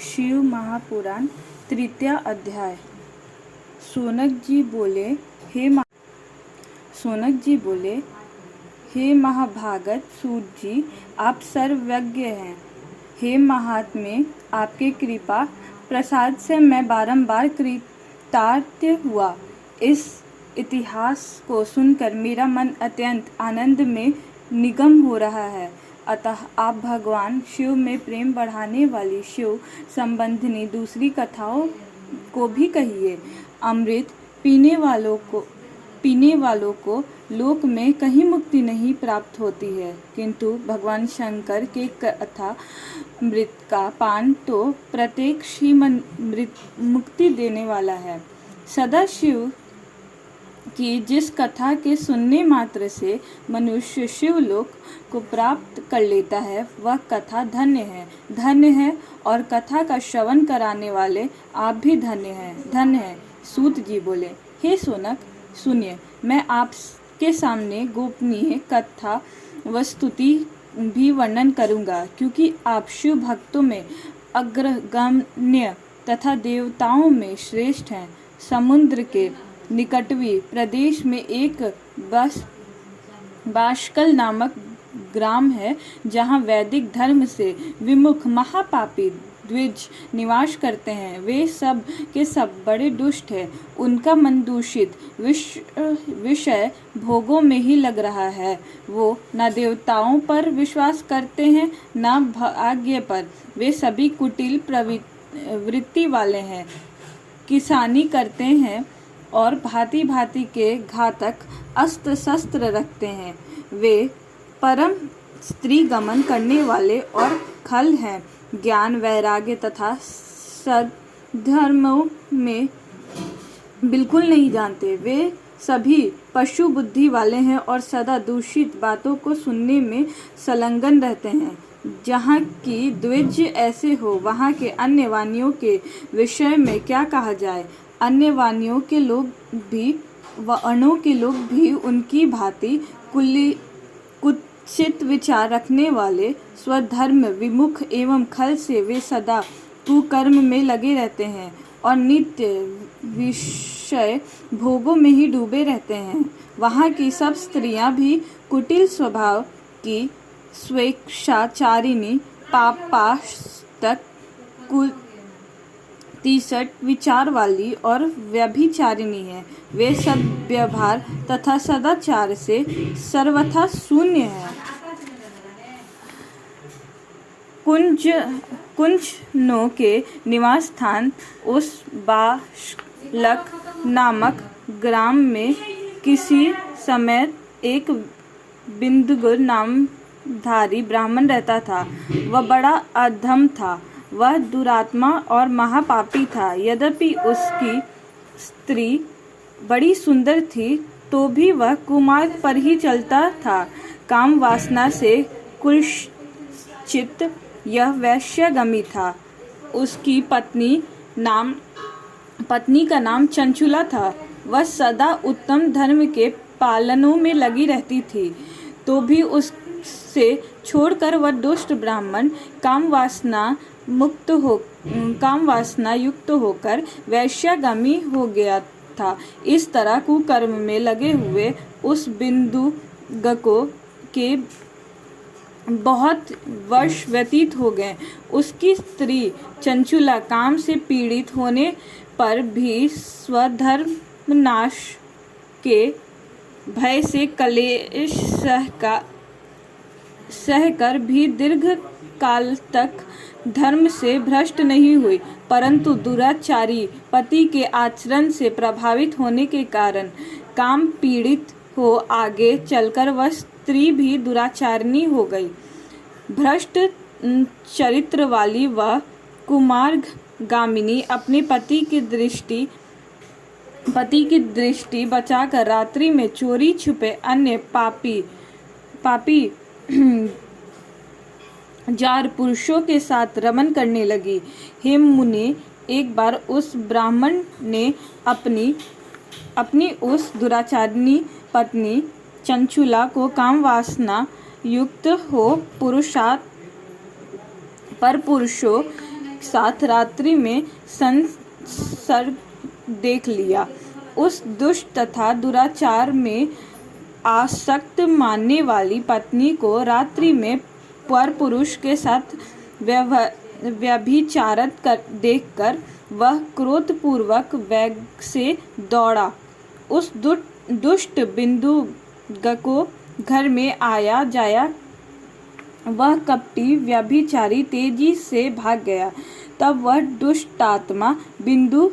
शिव महापुराण तृतीय अध्याय। सोनक जी बोले, हे महाभागत सूत जी, आप सर्वज्ञ हैं। हे महात्मे, आपके कृपा प्रसाद से मैं बारंबार कृतार्थ हुआ। इस इतिहास को सुनकर मेरा मन अत्यंत आनंद में निमग्न हो रहा है। अतः आप भगवान शिव में प्रेम बढ़ाने वाली शिव संबंधिनी दूसरी कथाओं को भी कहिए। अमृत पीने वालों को लोक में कहीं मुक्ति नहीं प्राप्त होती है, किंतु भगवान शंकर के कथा मृत का पान तो प्रत्यक्ष ही मुक्ति देने वाला है। सदाशिव कि जिस कथा के सुनने मात्र से मनुष्य शिवलोक को प्राप्त कर लेता है, वह कथा धन्य है और कथा का श्रवण कराने वाले आप भी धन्य हैं। सूत जी बोले, हे सोनक, सुनिए, मैं आपके सामने गोपनीय कथा वस्तुति भी वर्णन करूंगा, क्योंकि आप शिव भक्तों में अग्रगण्य तथा देवताओं में श्रेष्ठ हैं। समुद्र के निकटवी प्रदेश में एक बाष्कल नामक ग्राम है, जहाँ वैदिक धर्म से विमुख महापापी द्विज निवास करते हैं। वे सब के सब बड़े दुष्ट हैं। उनका मन दूषित विषय भोगों में ही लग रहा है। वो न देवताओं पर विश्वास करते हैं, न भाग्य पर। वे सभी कुटिल प्रवृत्ति वाले हैं, किसानी करते हैं और भांति भांति के घातक अस्त्र शस्त्र रखते हैं। वे परम स्त्री गमन करने वाले और खल हैं। ज्ञान, वैराग्य तथा सद्धर्मों में बिल्कुल नहीं जानते। वे सभी पशु बुद्धि वाले हैं और सदा दूषित बातों को सुनने में संलग्न रहते हैं। जहाँ की द्विज ऐसे हो, वहाँ के अन्य वाणियों के विषय में क्या कहा जाए। अन्य वाणियों के लोग भी उनकी भांति कुत्सित विचार रखने वाले, स्वधर्म विमुख एवं खल से वे सदा कुकर्म में लगे रहते हैं और नित्य विषय भोगों में ही डूबे रहते हैं। वहाँ की सब स्त्रियां भी कुटिल स्वभाव की, स्वेच्छाचारिणी, पापास्तक, कुत्सित विचार वाली और व्यभिचारिणी है। वे सब व्यवहार तथा सदाचार से सर्वथा शून्य है। कुंजनों के निवास स्थान उस बाष्कल नामक ग्राम में किसी समय एक बिंदुगुर नामधारी ब्राह्मण रहता था। वह बड़ा अधम था। वह दुरात्मा और महापापी था। यद्यपि उसकी स्त्री बड़ी सुंदर थी, तो भी वह कुमार्ग पर ही चलता था। काम वासना से कुलचित यह वैश्यगामी था। उसकी पत्नी का नाम चंचुला था। वह सदा उत्तम धर्म के पालनों में लगी रहती थी, तो भी उससे छोड़कर वह दुष्ट ब्राह्मण काम वासना युक्त होकर वैश्यगामी हो गया था। इस तरह कुकर्म में लगे हुए उस बिंदुगको के बहुत वर्ष व्यतीत हो गए। उसकी स्त्री चंचुला काम से पीड़ित होने पर भी स्वधर्मनाश के भय से कलेश सहकर भी दीर्घ काल तक धर्म से भ्रष्ट नहीं हुई, परंतु दुराचारी पति के आचरण से प्रभावित होने के कारण काम पीड़ित हो आगे चलकर वह स्त्री भी दुराचारिणी हो गई। भ्रष्ट चरित्र वाली वह कुमार्गामिनी अपने पति की दृष्टि बचाकर रात्रि में चोरी छुपे अन्य पापी जार पुरुषों के साथ रमन करने लगी। हेम मुनि, एक बार उस ब्राह्मण ने अपनी उस दुराचारिणी पत्नी चंचुला को काम वासना युक्त हो पुरुषों एक साथ रात्रि में संसर्ग देख लिया। उस दुष्ट तथा दुराचार में आसक्त मानने वाली पत्नी को रात्रि में पर पुरुष के साथ व्यभिचारित देखकर वह क्रोधपूर्वक वेग से दौड़ा। उस दुष्ट बिंदुक को घर में आया जाया वह कपटी व्यभिचारी तेजी से भाग गया। तब वह दुष्टात्मा बिंदुक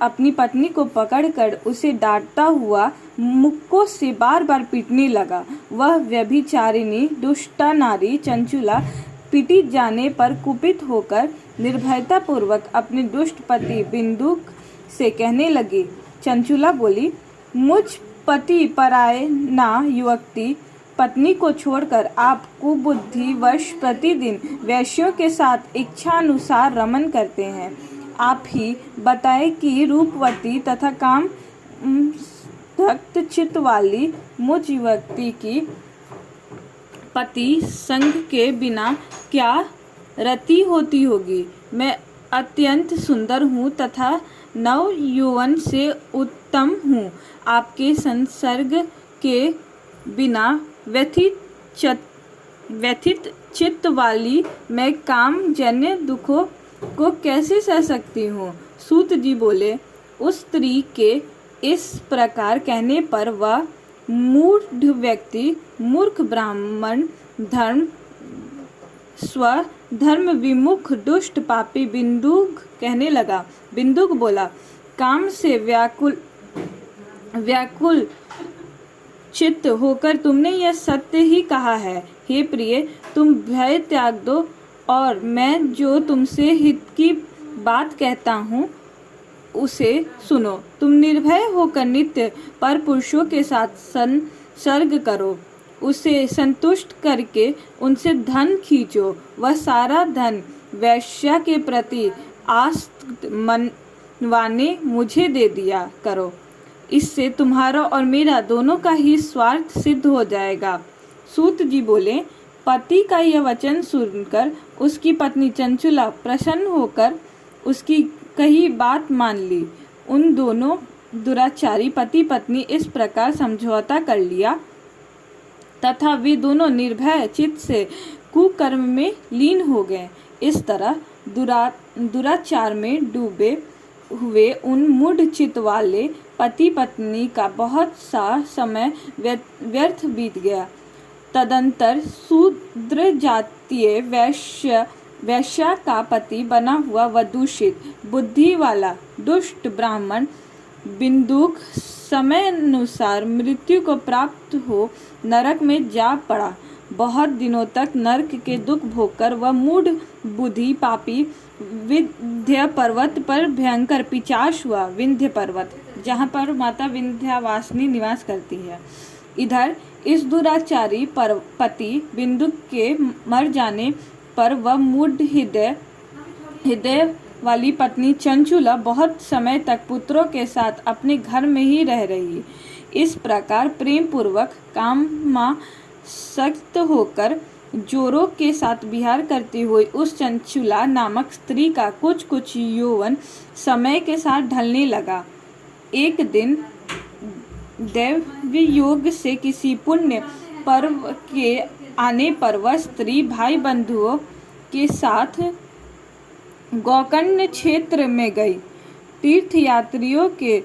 अपनी पत्नी को पकड़कर उसे डांटता हुआ मुक्कों से बार बार पीटने लगा। वह व्यभिचारिणी दुष्टा नारी चंचुला पीटी जाने पर कुपित होकर निर्भयता पूर्वक अपने दुष्ट पति बिंदुक से कहने लगी। चंचुला बोली, मुझ पति परायणा युवती पत्नी को छोड़कर आप कुबुद्धिवश प्रतिदिन वैश्यों के साथ इच्छानुसार रमन करते हैं। आप ही बताएं कि रूपवती तथा काम दक्त चित्त वाली मुझ युवती की पति संग के बिना क्या रति होती होगी। मैं अत्यंत सुंदर हूँ तथा नव यौवन से उत्तम हूँ। आपके संसर्ग के बिना व्यथित चित्त वाली मैं कामजन्य दुखों को कैसे सह सकती हूँ। सूत जी बोले, उस स्त्री के इस प्रकार कहने पर वह मूढ़ व्यक्ति मूर्ख ब्राह्मण धर्म विमुख दुष्ट पापी बिंदुक कहने लगा। बिंदुक बोला, काम से व्याकुल चित्त होकर तुमने यह सत्य ही कहा है। हे प्रिय, तुम भय त्याग दो और मैं जो तुमसे हित की बात कहता हूँ उसे सुनो। तुम निर्भय होकर नित्य पर पुरुषों के साथ संसर्ग करो। उसे संतुष्ट करके उनसे धन खींचो। वह सारा धन वैश्या के प्रति आसक्त मनवाने मुझे दे दिया करो। इससे तुम्हारा और मेरा दोनों का ही स्वार्थ सिद्ध हो जाएगा। सूत जी बोले, पति का यह वचन सुनकर उसकी पत्नी चंचुला प्रसन्न होकर उसकी कही बात मान ली। उन दोनों दुराचारी पति पत्नी इस प्रकार समझौता कर लिया तथा वे दोनों निर्भय चित्त से कुकर्म में लीन हो गए। इस तरह दुराचार में डूबे हुए उन मूढ़ चित्त वाले पति पत्नी का बहुत सा समय व्यर्थ बीत गया। तदंतर शूद्र जातीय वैश्या का पति बना हुआ व दूषित बुद्धि वाला दुष्ट ब्राह्मण बिंदुक समयानुसार मृत्यु को प्राप्त हो नरक में जा पड़ा। बहुत दिनों तक नरक के दुख भोगकर वह मूढ़ बुद्धि पापी विंध्य पर्वत पर भयंकर पिशाच हुआ। विंध्य पर्वत, जहाँ पर माता विंध्यवासिनी निवास करती है। इधर इस दुराचारी पति बिंदुक के मर जाने पर वह मूढ़ हृदय वाली पत्नी चंचुला बहुत समय तक पुत्रों के साथ अपने घर में ही रह रही। इस प्रकार प्रेम पूर्वक कामासक्त होकर जोरों के साथ विहार करती हुई उस चंचुला नामक स्त्री का कुछ यौवन समय के साथ ढलने लगा। एक दिन दैवयोग से किसी पुण्य पर्व के आने पर वह स्त्री भाई बंधुओं के साथ गोकर्ण क्षेत्र में गई। तीर्थयात्रियों के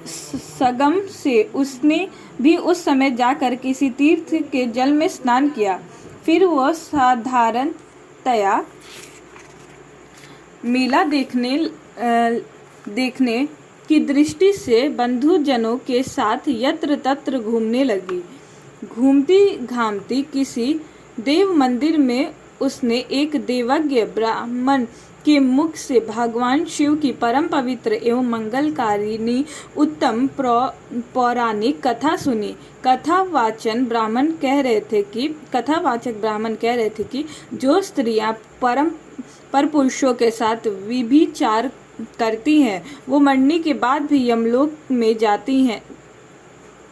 संगम से उसने भी उस समय जाकर किसी तीर्थ के जल में स्नान किया। फिर वह साधारणतया मेला देखने की दृष्टि से बंधुजनों के साथ यत्र तत्र घूमने लगी। घूमती घामती किसी देव मंदिर में उसने एक देवज्ञ ब्राह्मण के मुख से भगवान शिव की परम पवित्र एवं मंगलकारिणी उत्तम पौराणिक कथा सुनी। कथावाचक ब्राह्मण कह रहे थे कि जो स्त्रियां पर पुरुषों के साथ व्यभिचार करती हैं वो मरने के बाद भी यमलोक में जाती हैं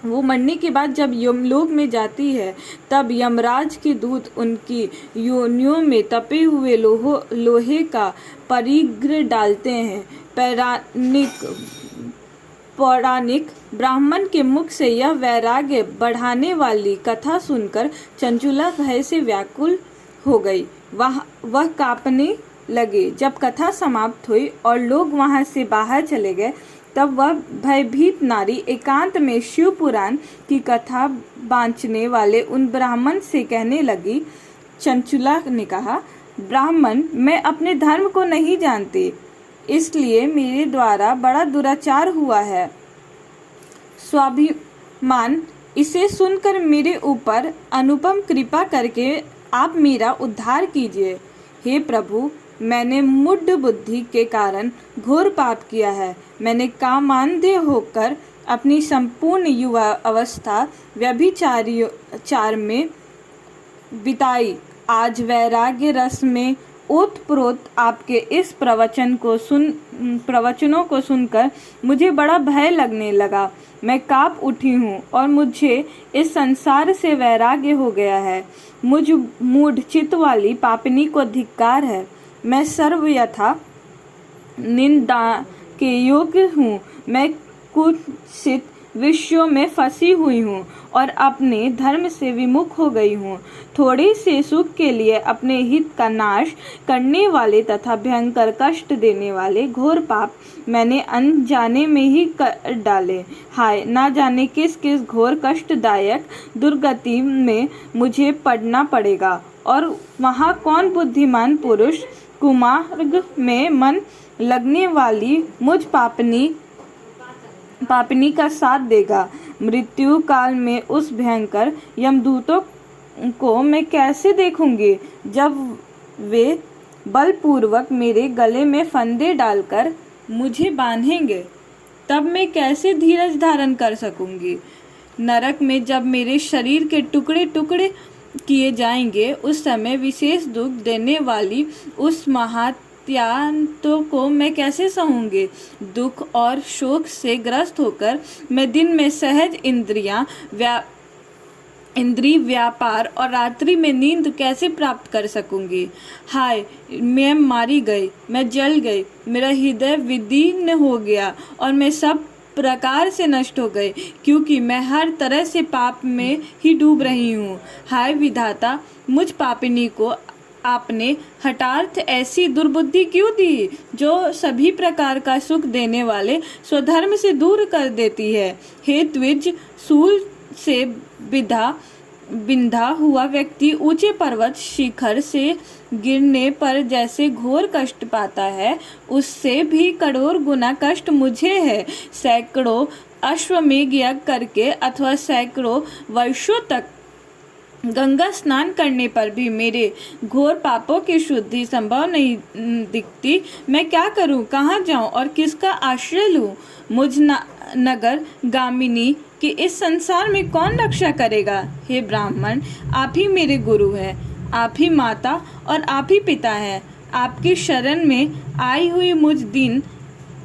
वो मरने के बाद जब यमलोक में जाती है तब यमराज के दूत उनकी योनियों में तपे हुए लोहे का परिग्रह डालते हैं। पौराणिक ब्राह्मण के मुख से यह वैराग्य बढ़ाने वाली कथा सुनकर चंचुला भय से व्याकुल हो गई। वह कांपने लगे। जब कथा समाप्त हुई और लोग वहां से बाहर चले गए तब वह भयभीत नारी एकांत में शिव पुराण की कथा बांचने वाले उन ब्राह्मण से कहने लगी। चंचुला ने कहा, ब्राह्मण, मैं अपने धर्म को नहीं जानती, इसलिए मेरे द्वारा बड़ा दुराचार हुआ है। स्वाभिमान, इसे सुनकर मेरे ऊपर अनुपम कृपा करके आप मेरा उद्धार कीजिए। हे प्रभु, मैंने मूढ़ बुद्धि के कारण घोर पाप किया है। मैंने कामांधे होकर अपनी संपूर्ण युवा अवस्था व्यभिचार में बिताई। आज वैराग्य रस में ओतप्रोत आपके इस प्रवचनों को सुनकर मुझे बड़ा भय लगने लगा। मैं कांप उठी हूँ और मुझे इस संसार से वैराग्य हो गया है। मुझ मूढ़ चित्त वाली पापिनी को धिक्कार है। मैं सर्वयथा निंदा के योग्य हूँ। मैं कुत्सित विषयों में फंसी हुई हूँ और अपने धर्म से विमुख हो गई हूँ। थोड़े से सुख के लिए अपने हित का नाश करने वाले तथा भयंकर कष्ट देने वाले घोर पाप मैंने अनजाने में ही कर डाले। हाय, ना जाने किस किस घोर कष्टदायक दुर्गति में मुझे पड़ना पड़ेगा और वहाँ कौन बुद्धिमान पुरुष कुमार्ग में मन लगने वाली मुझ पापनी का साथ देगा। मृत्यु काल में उस भयंकर यमदूतों को मैं कैसे देखूंगी जब वे बलपूर्वक मेरे गले में फंदे डालकर मुझे बांधेंगे? तब मैं कैसे धीरज धारण कर सकूंगी? नरक में जब मेरे शरीर के टुकड़े टुकड़े किए जाएंगे उस समय विशेष दुख देने वाली उस महात्यान्तों को मैं कैसे सहूंगी? दुख और शोक से ग्रस्त होकर मैं दिन में सहज इंद्रिय व्यापार और रात्रि में नींद कैसे प्राप्त कर सकूंगी? हाय, मैं मारी गई, मैं जल गई, मेरा हृदय विदीर्ण हो गया और मैं सब प्रकार से नष्ट हो गई, क्योंकि मैं हर तरह से पाप में ही डूब रही हूँ। हाय विधाता, मुझ पापिनी को आपने हठात ऐसी दुर्बुद्धि क्यों दी जो सभी प्रकार का सुख देने वाले स्वधर्म से दूर कर देती है? हे द्विज, सूल से बिंधा हुआ व्यक्ति ऊंचे पर्वत शिखर से गिरने पर जैसे घोर कष्ट पाता है, उससे भी करोड़ गुना कष्ट मुझे है। सैकड़ों अश्वमेध यज्ञ करके अथवा सैकड़ों वर्षों तक गंगा स्नान करने पर भी मेरे घोर पापों की शुद्धि संभव नहीं दिखती। मैं क्या करूं, कहाँ जाऊं और किसका आश्रय लूं? मुझ नगर गामिनी कि इस संसार में कौन रक्षा करेगा? हे ब्राह्मण, आप ही मेरे गुरु हैं, आप ही माता और आप ही पिता हैं। आपकी शरण में आई हुई मुझ दीन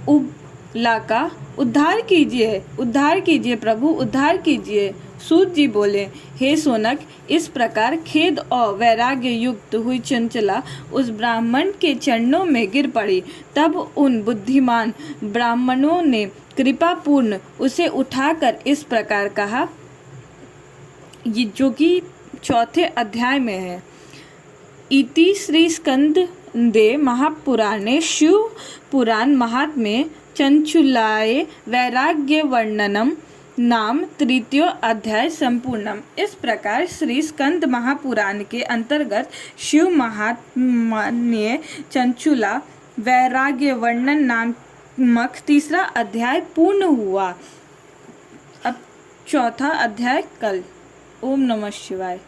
उबला का उद्धार कीजिए प्रभु, उद्धार कीजिए। सूत जी बोले, हे सोनक, इस प्रकार खेद और वैराग्य युक्त हुई चंचला उस ब्राह्मण के चरणों में गिर पड़ी। तब उन बुद्धिमान ब्राह्मणों ने कृपापूर्ण उसे उठाकर इस प्रकार कहा, ये जो कि 4 अध्याय में है। इति श्री स्कंदे महापुराणे शिव पुराण महात्म्ये चंचुलाये वैराग्य वर्णनम नाम 3 अध्याय संपूर्णम। इस प्रकार श्री स्कंद महापुराण के अंतर्गत शिव महात्म्य चंचुला वैराग्य वर्णन नामक 3 अध्याय पूर्ण हुआ। अब 4था अध्याय कल। ओम नमः शिवाय।